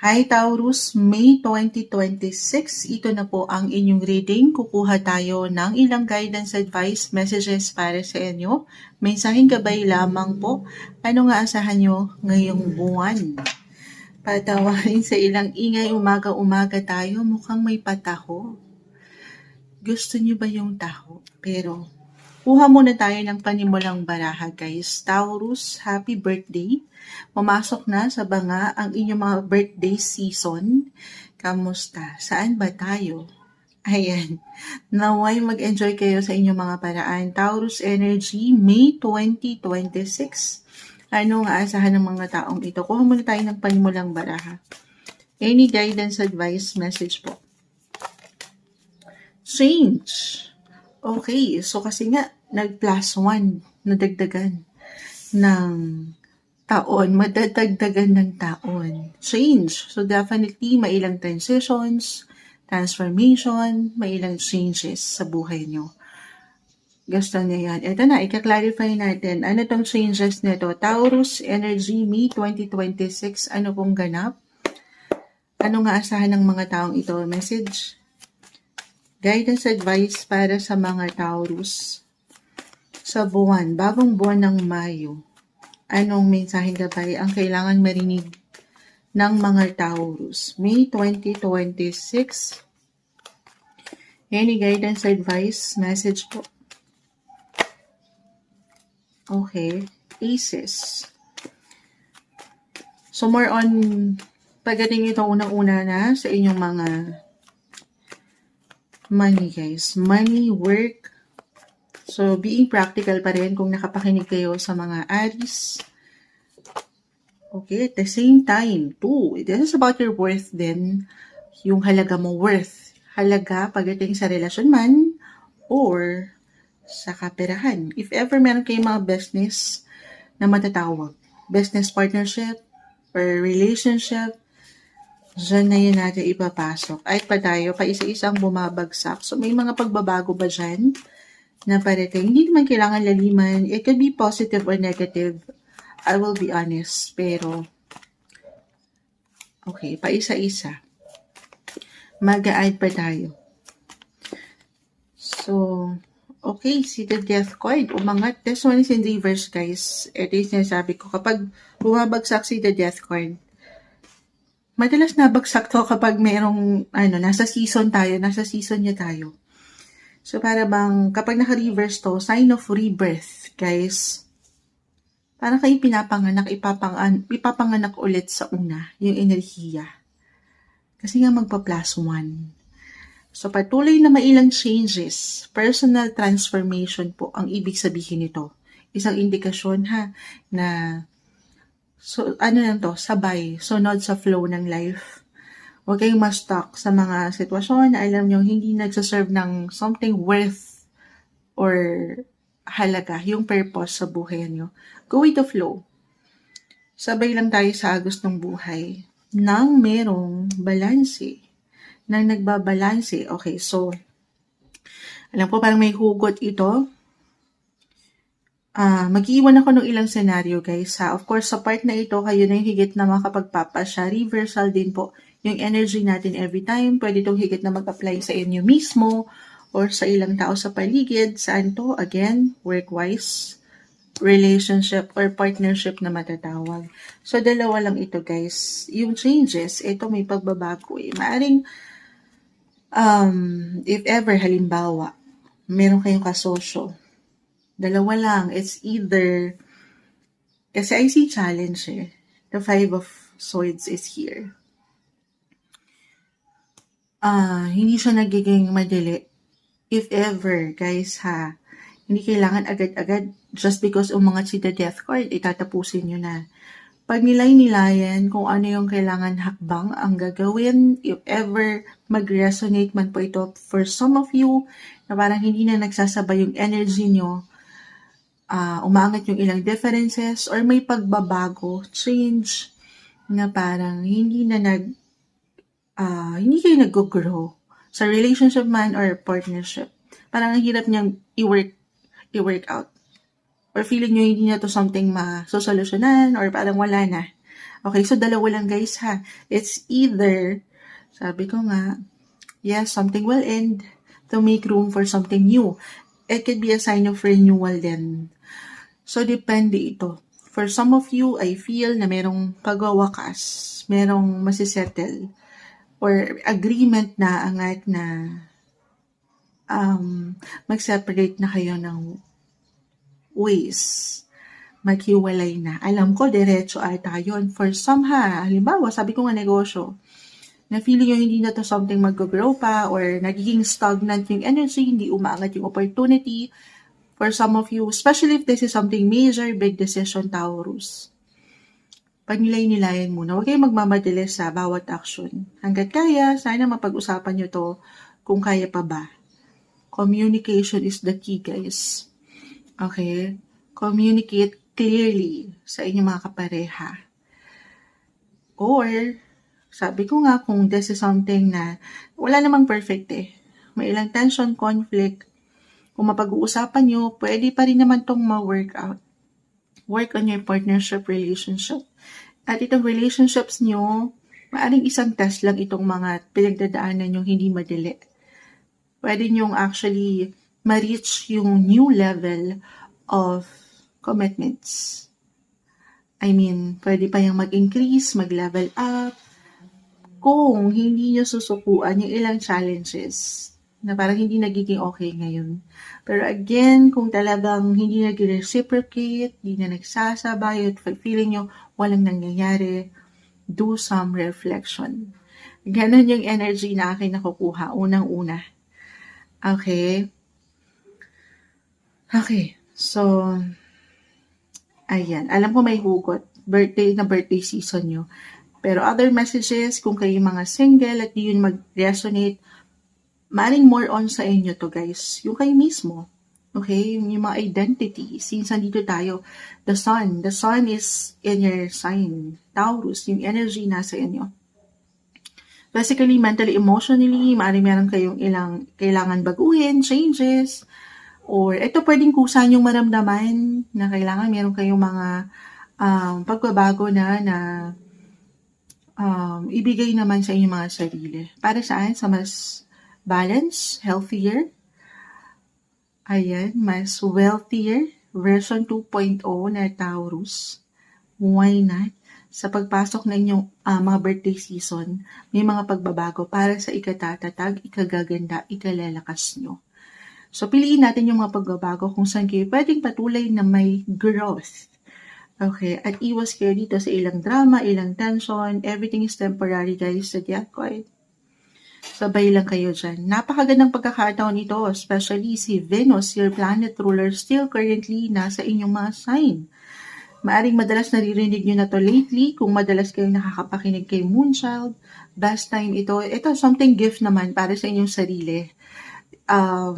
Hi Taurus, May 2026. Ito na po ang inyong reading. Kukuha tayo ng ilang guidance, advice, messages para sa inyo. Mensaheng gabay lamang po. Ano nga asahan nyo ngayong buwan? Patawarin sa ilang ingay, umaga-umaga tayo. Mukhang may pataho. Gusto nyo ba yung taho? Pero kuha muna tayo ng panimulang baraha, guys. Taurus, happy birthday. Pumasok na sa banga ang inyong mga birthday season. Kamusta? Saan ba tayo? Ayan. Naway mag-enjoy kayo sa inyong mga paraan. Taurus energy, May 2026. Ano nga asahan ng mga taong ito? Kuha muna tayo ng panimulang baraha. Any guidance, advice, message po? Change. Okay, so kasi nga, nag-plus 1, nadagdagan ng taon, madadagdagan ng taon. Change. So definitely, may ilang transitions, transformation, may ilang changes sa buhay nyo. Gusto niya yan. Ito na, ika-clarify natin. Ano tong changes nito? Taurus Energy, May 2026. Ano pong ganap? Ano nga asahan ng mga taong ito? Message? Guidance advice para sa mga Taurus sa buwan, bagong buwan ng Mayo. Anong mensaheng gabay ang kailangan marinig ng mga Taurus? May 2026. Any guidance advice message po? Okay, Aces. So more on pagdating ito unang-una na sa inyong mga money, guys. Money, work. So, being practical pa rin kung nakapakinig kayo sa mga Aries. Okay, at the same time, too, this is about your worth din. Yung halaga mo, worth. Halaga pagdating sa relasyon man or sa kaperahan. If ever meron kayong mga business na matatawag, business partnership or relationship, dyan na yun natin ipapasok. Ay pa tayo, pa isa-isang bumabagsak. So, may mga pagbabago ba dyan na parating? Hindi naman kailangan laliman. It could be positive or negative. I will be honest. Pero, okay, pa isa-isa. Mag-a-add pa tayo. So, okay, si the death card, umangat. This one is in reverse, guys. Ito yung sinasabi ko. Kapag bumabagsak si the death card, madalas nabagsak to kapag merong, nasa season niya tayo. So, para bang, kapag naka-reverse to, sign of rebirth, guys. Parang kayo pinapanganak, ipapanganak ulit sa una, yung enerhiya. Kasi nga magpa-plus 1. So, patuloy na mailang changes, personal transformation po ang ibig sabihin nito. Isang indikasyon na so, lang to, sabay, sunod sa flow ng life. Huwag kayong ma-stuck sa mga sitwasyon na alam nyo hindi nagsaserve ng something worth or halaga, yung purpose sa buhay nyo. Go with the flow. Sabay lang tayo sa agos ng buhay nang merong balanse. Nang nagbabalanse. Okay, so, alam ko parang may hugot ito. Mag-iwan ako ng ilang scenario, guys. Of course, sa part na ito, kayo na yung higit na makapagpapasya. Reversal din po yung energy natin every time. Pwede itong higit na mag-apply sa inyo mismo or sa ilang tao sa paligid. Saan to? Again, work-wise, relationship or partnership na matatawag. So, dalawa lang ito, guys. Yung changes, ito may pagbabago eh. Maaring, if ever, halimbawa, meron kayong kasosyo, dalawa lang. It's either, kasi I see challenge eh. The 5 of Swords is here. Hindi siya nagiging madali. If ever, guys hindi kailangan agad-agad just because umangat si the death card, itatapusin nyo na. Pag nilay-nilayan kung ano yung kailangan hakbang ang gagawin, if ever mag-resonate man po ito for some of you, na parang hindi na nagsasabay yung energy nyo, umaangat yung ilang differences or may pagbabago, change, na parang hindi kayo nag-grow sa relationship man or partnership. Parang ang hirap niyang i-work out. Or feeling nyo hindi na to something masosolusyonan or parang wala na. Okay, so dalawa lang guys ha. It's either, sabi ko nga, yes, something will end to make room for something new. It could be a sign of renewal then. So, depende ito. For some of you, I feel na merong pagwawakas, merong masisettle, or agreement na angat na mag-separate na kayo ng ways. Maghiwalay na. Alam ko, diretso ata yun. For some ha, halimbawa, sabi ko nga negosyo, na feeling nyo hindi na to something mag-grow pa or nagiging stagnant yung energy, hindi umaangat yung opportunity. For some of you, especially if this is something major, big decision, Taurus, pagnilay-nilayan muna. Huwag kayong magmamadali sa bawat action. Hanggat kaya, sana mapag-usapan nyo to kung kaya pa ba. Communication is the key, guys. Okay? Communicate clearly sa inyong mga kapareha. Or, sabi ko nga, kung this is something na wala namang perfect eh. May ilang tension, conflict. Kung mapag-uusapan nyo, pwede pa rin naman tong ma-work out. Work on your partnership relationship. At itong relationships nyo, maaaring isang test lang itong mga pinagdadaanan yung hindi madali. Pwede nyong actually ma-reach yung new level of commitments. I mean, pwede pa yung mag-increase, mag-level up, kung hindi nyo susukuan yung ilang challenges na parang hindi nagiging okay ngayon. Pero again, kung talagang hindi nag-reciprocate, hindi na nagsasabay, at feeling nyo walang nangyayari, do some reflection. Ganon yung energy na akin nakukuha, unang-una. Okay? Okay. So, ayan. Alam ko may hugot. Birthday season nyo. Pero other messages, kung kayo mga single at di yun mag-resonate, maring more on sa inyo to guys. Yung kayo mismo. Okay? Yung mga identity. Since nandito tayo, the sun. The sun is in your sign. Taurus, yung energy nasa inyo. Basically, mentally, emotionally, maring meron kayong ilang kailangan baguhin, changes, or ito pwedeng kusa yung maramdaman na kailangan meron kayong mga pagbabago na ibigay naman sa inyong mga sarili. Para saan? Sa mas balance, healthier, ayan, mas wealthier, version 2.0 na Taurus. Why not? Sa pagpasok ng inyong mga birthday season, may mga pagbabago para sa ikatatatag, ikagaganda, ikalalakas nyo. So, piliin natin yung mga pagbabago kung saan kayo pwedeng patuloy na may growth. Okay, at iwas kayo dito sa ilang drama, ilang tension, everything is temporary guys, sa Death Card. Sabay lang kayo dyan. Napakagandang pagkakataon ito, especially si Venus, your planet ruler, still currently nasa inyong mga sign. Maaring madalas naririnig nyo na to lately, kung madalas kayong nakakapakinig kay Moonchild, best time ito. Ito, something gift naman para sa inyong sarili.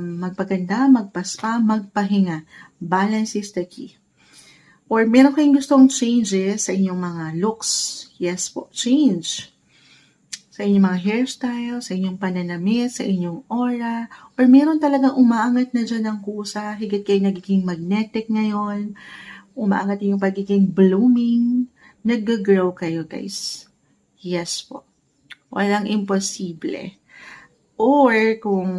Magpaganda, magpaspa, magpahinga. Balance is the key. Or meron kayong gustong changes sa inyong mga looks. Yes po, change. Sa inyong mga hairstyle, sa inyong pananamit, sa inyong aura. Or meron talagang umaangat na dyan ng kusa, higit kayo nagiging magnetic ngayon. Umaangat yung pagiging blooming. Nag-grow kayo guys. Yes po. Walang imposible. Or kung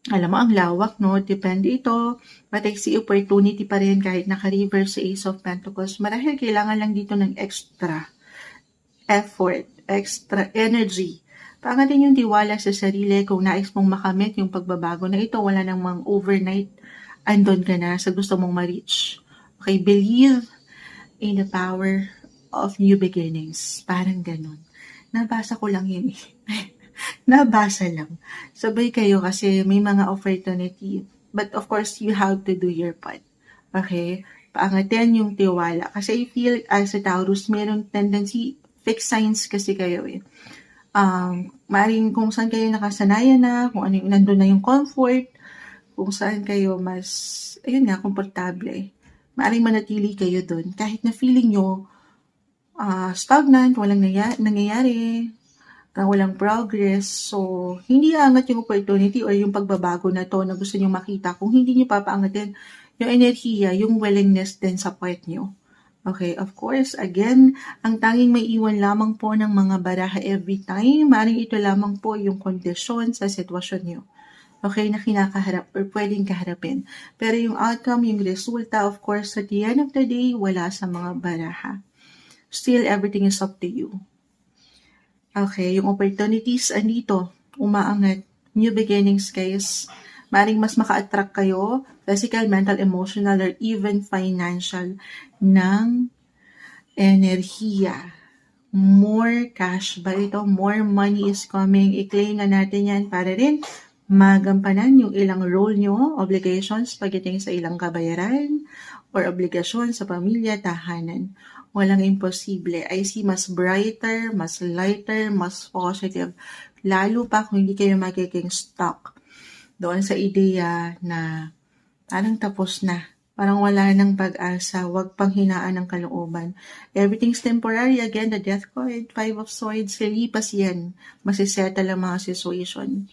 alam mo, ang lawak, no? Depende ito. But I see opportunity pa rin kahit naka-reverse sa Ace of Pentacles. Marahil kailangan lang dito ng extra effort, extra energy. Pangatin yung tiwala sa sarili kung nais mong makamit yung pagbabago na ito. Wala namang overnight. Andon ka na sa gusto mong ma-reach. Okay, believe in the power of new beginnings. Parang ganun. Nabasa ko lang yun eh. Nabasa lang. Sabay kayo kasi may mga opportunity. But of course, you have to do your part. Okay? Paangatin yung tiwala. Kasi I feel as a Taurus, mayroong tendency, fixed signs kasi kayo eh. Maring kung saan kayo nakasanayan na, kung ano yung nandun na yung comfort, kung saan kayo mas, ayun nga, komportable. Maring manatili kayo dun. Kahit na feeling nyo, stagnant, walang nangyayari, walang progress. So, hindi aangat yung opportunity or yung pagbabago na to na gusto nyo makita kung hindi nyo papaangatin yung enerhiya, yung willingness din sa part nyo. Okay, of course, again, ang tanging may iwan lamang po ng mga baraha every time, maaaring ito lamang po yung kondisyon sa sitwasyon nyo. Okay, na kinakaharap or pwedeng kaharapin. Pero yung outcome, yung resulta, of course, at the end of the day, wala sa mga baraha. Still, everything is up to you. Okay, yung opportunities andito, umaangat, new beginnings guys. Maring mas maka-attract kayo, physical, mental, emotional, or even financial ng enerhiya. More cash ba ito? More money is coming. I-claim na natin yan para rin magampanan yung ilang role nyo, obligations pagdating sa ilang kabayaran, or obligasyon sa pamilya, tahanan. Walang imposible. I see mas brighter, mas lighter, mas positive. Lalo pa kung hindi kayo magiging stuck doon sa ideya na parang tapos na. Parang wala nang pag-asa. Huwag panghinaan ng kalooban. Everything's temporary. Again, the death card, 5 of swords, lilipas yan. Masisettle ang mga situation.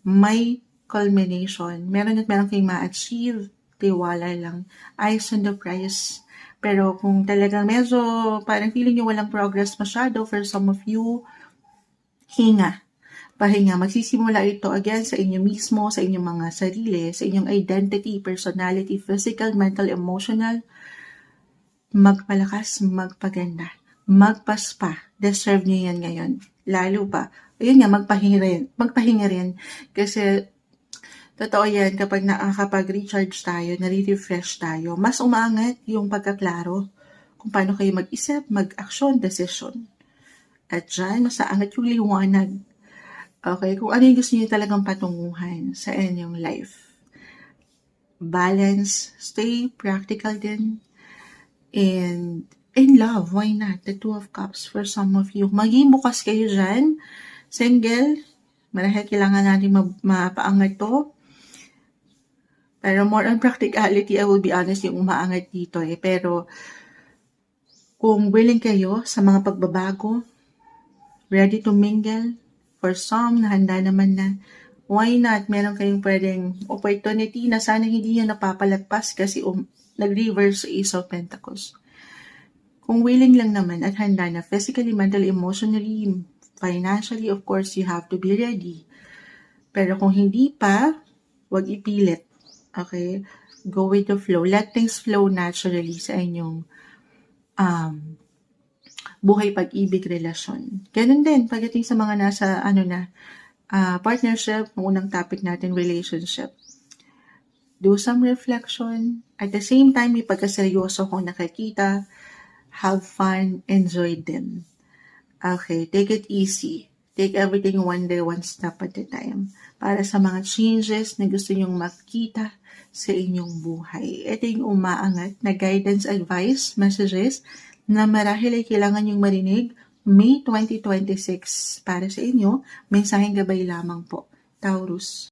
May culmination. Meron at meron kayong ma-achieve. Tiwala lang. Eyes on the prize. Pero kung talagang medyo parang feeling nyo walang progress masyado for some of you, hinga. Pahinga. Magsisimula ito again sa inyo mismo, sa inyong mga sarili, sa inyong identity, personality, physical, mental, emotional. Magpalakas, magpaganda, magpaspa. Deserve nyo yan ngayon. Lalo pa. Ayun nga, magpahinga rin. Kasi totoo yan, kapag nakakapag-recharge tayo, nare-refresh tayo, mas umaangat yung pagkaklaro kung paano kayo mag-isip, mag-aksyon, desisyon. At dyan, mas aangat yung liwanag. Okay, kung ano yung gusto niyo talagang patunguhan sa inyong life. Balance, stay practical din. And in love, why not? The Two of Cups for some of you. Maging bukas kayo dyan. Single, marahil kailangan natin mapaangat to. Pero more on practicality, I will be honest, yung umaangat dito eh. Pero kung willing kayo sa mga pagbabago, ready to mingle, for some, handa naman na, why not? Meron kayong pwedeng opportunity na sana hindi nyo napapalagpas kasi nag-reverse Ace of Pentacles. Kung willing lang naman at handa na physically, mentally, emotionally, financially, of course, you have to be ready. Pero kung hindi pa, wag ipilit. Okay? Go with the flow. Let things flow naturally sa inyong buhay, pag-ibig, relasyon. Ganun din, pagdating sa mga nasa, partnership, unang topic natin, relationship. Do some reflection. At the same time, may pagkaseryoso kung nakikita. Have fun. Enjoy din. Okay, take it easy. Take everything one day, one step at a time. Para sa mga changes na gusto nyong makita sa inyong buhay. Ito yung umaangat na guidance, advice, messages na marahil ay kailangan nyong marinig May 2026 para sa inyo. Mensaheng gabay lamang po. Taurus.